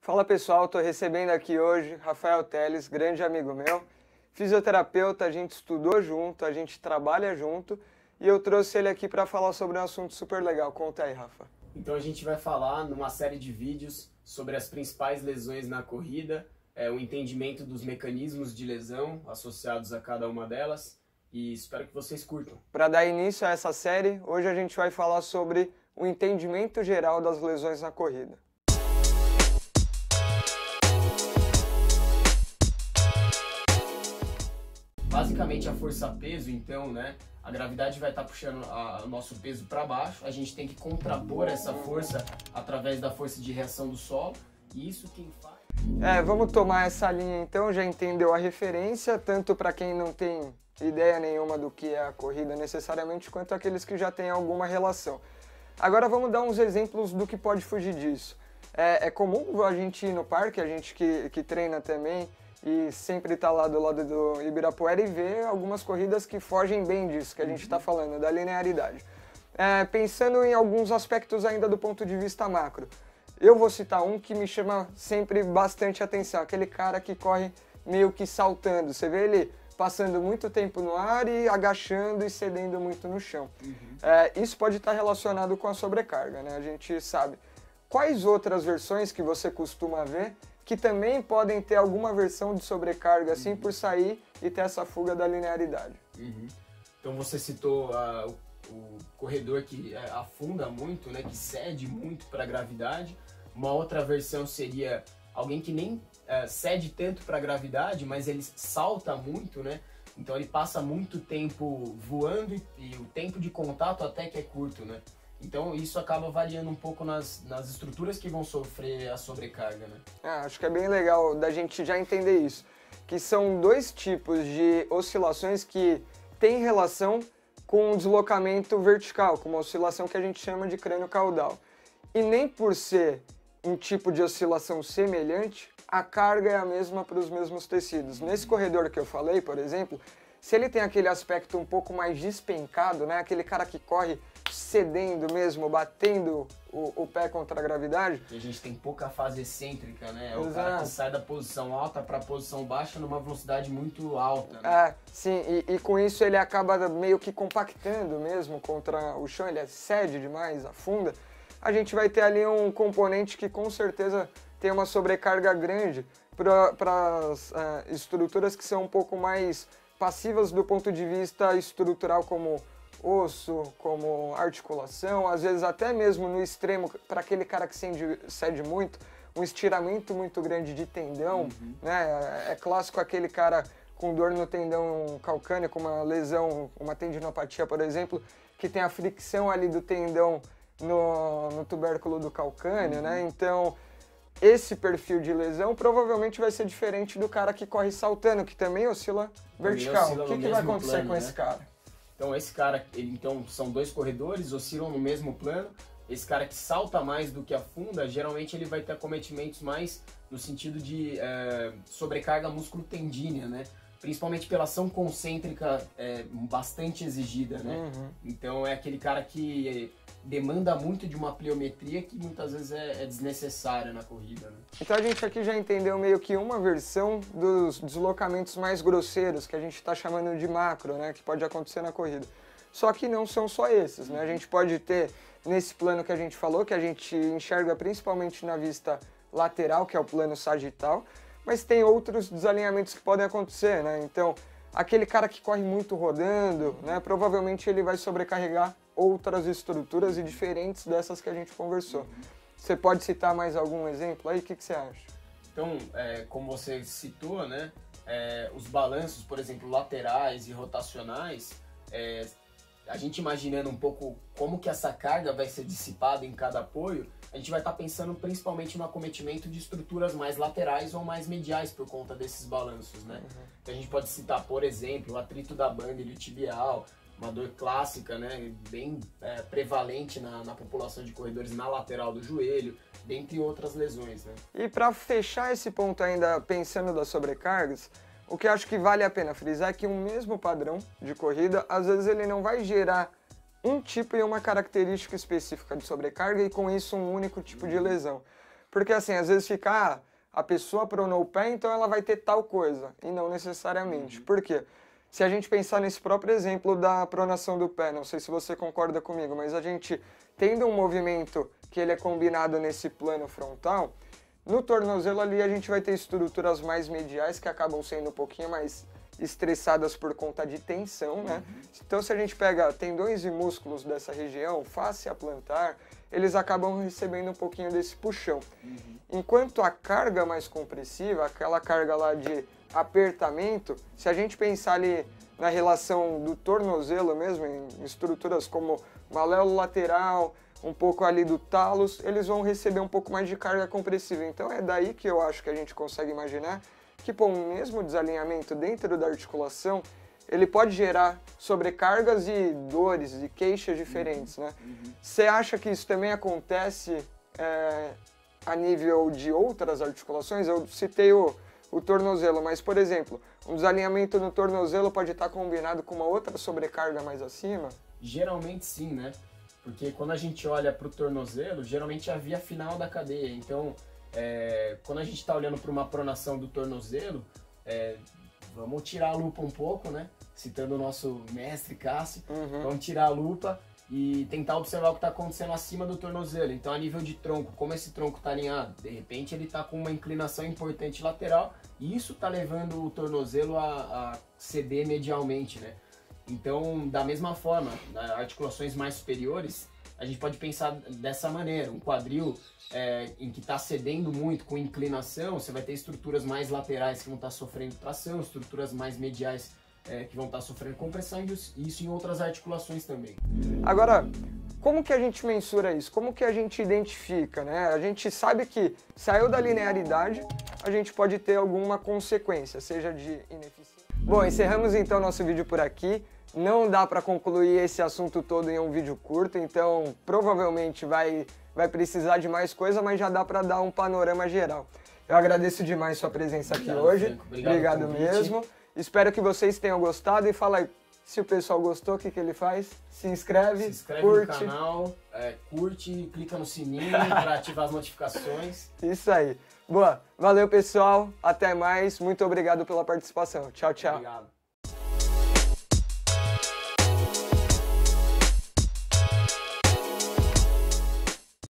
Fala pessoal, estou recebendo aqui hoje Rafael Teles, grande amigo meu, fisioterapeuta, a gente estudou junto, a gente trabalha junto e eu trouxe ele aqui para falar sobre um assunto super legal. Conta aí, Rafa. Então a gente vai falar numa série de vídeos sobre as principais lesões na corrida, o entendimento dos mecanismos de lesão associados a cada uma delas e espero que vocês curtam. Para dar início a essa série, hoje a gente vai falar sobre o entendimento geral das lesões na corrida. Basicamente a força-peso, então, a gravidade vai estar puxando o nosso peso para baixo, a gente tem que contrapor essa força através da força de reação do solo, e isso quem faz... Vamos tomar essa linha então, já entendeu a referência, tanto para quem não tem ideia nenhuma do que é a corrida necessariamente, quanto aqueles que já têm alguma relação. Agora vamos dar uns exemplos do que pode fugir disso. É comum a gente ir no parque, a gente que treina também, e sempre está lá do lado do Ibirapuera e ver algumas corridas que fogem bem disso que a gente está falando, da linearidade. Pensando em alguns aspectos ainda do ponto de vista macro, eu vou citar um que me chama sempre bastante atenção, aquele cara que corre meio que saltando, você vê ele passando muito tempo no ar e agachando e cedendo muito no chão. Isso pode estar relacionado com a sobrecarga, né? A gente sabe. Quais outras versões que você costuma ver que também podem ter alguma versão de sobrecarga, assim, por sair e ter essa fuga da linearidade? Então você citou o corredor que afunda muito, que cede muito para a gravidade. Uma outra versão seria alguém que nem cede tanto para a gravidade, mas ele salta muito, Então ele passa muito tempo voando e o tempo de contato até que é curto, Então isso acaba variando um pouco nas estruturas que vão sofrer a sobrecarga, Acho que é bem legal da gente já entender isso, que são dois tipos de oscilações que têm relação com o deslocamento vertical, com uma oscilação que a gente chama de crânio caudal. E nem por ser um tipo de oscilação semelhante, a carga é a mesma para os mesmos tecidos. Nesse corredor que eu falei, por exemplo, se ele tem aquele aspecto um pouco mais despencado, aquele cara que corre cedendo mesmo, batendo o pé contra a gravidade. E a gente tem pouca fase excêntrica, O cara que sai da posição alta para a posição baixa numa velocidade muito alta, Sim, e com isso ele acaba meio que compactando mesmo contra o chão, ele cede demais, afunda. A gente vai ter ali um componente que com certeza tem uma sobrecarga grande para as estruturas que são um pouco mais passivas do ponto de vista estrutural, como osso, como articulação, às vezes até mesmo no extremo, para aquele cara que cede muito, um estiramento muito grande de tendão, É clássico aquele cara com dor no tendão calcâneo, com uma lesão, uma tendinopatia, por exemplo, que tem a fricção ali do tendão no tubérculo do calcâneo, Então, esse perfil de lesão provavelmente vai ser diferente do cara que corre saltando, que também oscila vertical. O que vai acontecer com esse cara? Então esse cara, então são dois corredores, oscilam no mesmo plano. Esse cara que salta mais do que afunda, geralmente ele vai ter acometimentos mais no sentido de sobrecarga músculo-tendínea, Principalmente pela ação concêntrica bastante exigida, Então é aquele cara que demanda muito de uma pliometria que muitas vezes é desnecessária na corrida, Então a gente aqui já entendeu meio que uma versão dos deslocamentos mais grosseiros, que a gente está chamando de macro, que pode acontecer na corrida. Só que não são só esses, A gente pode ter, nesse plano que a gente falou, que a gente enxerga principalmente na vista lateral, que é o plano sagital, mas tem outros desalinhamentos que podem acontecer, Então, aquele cara que corre muito rodando, provavelmente ele vai sobrecarregar outras estruturas e diferentes dessas que a gente conversou. Você pode citar mais algum exemplo aí? O que você acha? Então, como você citou, os balanços, por exemplo, laterais e rotacionais, a gente imaginando um pouco como que essa carga vai ser dissipada em cada apoio, a gente vai estar pensando principalmente no acometimento de estruturas mais laterais ou mais mediais por conta desses balanços, Então a gente pode citar, por exemplo, o atrito da banda iliotibial, uma dor clássica, bem prevalente na população de corredores na lateral do joelho, dentre outras lesões, E para fechar esse ponto ainda, pensando das sobrecargas, o que eu acho que vale a pena frisar é que um mesmo padrão de corrida, às vezes ele não vai gerar um tipo e uma característica específica de sobrecarga e com isso um único tipo de lesão. Porque assim, às vezes fica, a pessoa pronou o pé, então ela vai ter tal coisa, e não necessariamente. Por quê? Se a gente pensar nesse próprio exemplo da pronação do pé, não sei se você concorda comigo, mas a gente tendo um movimento que ele é combinado nesse plano frontal, no tornozelo ali a gente vai ter estruturas mais mediais que acabam sendo um pouquinho mais estressadas por conta de tensão, né? Então se a gente pega tendões e músculos dessa região, fáscia plantar, eles acabam recebendo um pouquinho desse puxão. Enquanto a carga mais compressiva, aquela carga lá de apertamento, se a gente pensar ali na relação do tornozelo mesmo, em estruturas como maléolo lateral, um pouco ali do talos, eles vão receber um pouco mais de carga compressiva. Então é daí que eu acho que a gente consegue imaginar que, pô, um mesmo desalinhamento dentro da articulação, ele pode gerar sobrecargas e dores e queixas diferentes, né? Você acha que isso também acontece a nível de outras articulações? Eu citei o tornozelo, mas, por exemplo, um desalinhamento no tornozelo pode estar combinado com uma outra sobrecarga mais acima? Geralmente sim, né? Porque quando a gente olha para o tornozelo, geralmente é a via final da cadeia. Então, quando a gente está olhando para uma pronação do tornozelo, vamos tirar a lupa um pouco, né? Citando o nosso mestre Cássio, vamos tirar a lupa e tentar observar o que está acontecendo acima do tornozelo. Então, a nível de tronco, como esse tronco está alinhado? De repente, ele está com uma inclinação importante lateral e isso está levando o tornozelo a ceder medialmente, né? Então, da mesma forma, nas articulações mais superiores, a gente pode pensar dessa maneira. Um quadril em que está cedendo muito com inclinação, você vai ter estruturas mais laterais que vão estar sofrendo tração, estruturas mais mediais que vão estar sofrendo compressão, e isso em outras articulações também. Agora, como que a gente mensura isso? Como que a gente identifica, né? A gente sabe que saiu da linearidade, a gente pode ter alguma consequência, seja de ineficiência. Bom, encerramos então nosso vídeo por aqui. Não dá para concluir esse assunto todo em um vídeo curto, então provavelmente vai precisar de mais coisa, mas já dá para dar um panorama geral. Eu agradeço demais sua presença aqui hoje. Franco. Obrigado mesmo. Espero que vocês tenham gostado e fala aí, se o pessoal gostou, o que ele faz? Se inscreve curte. No canal, curte, clica no sininho para ativar as notificações. Isso aí. Boa, valeu pessoal, até mais, muito obrigado pela participação. Tchau, tchau. Obrigado.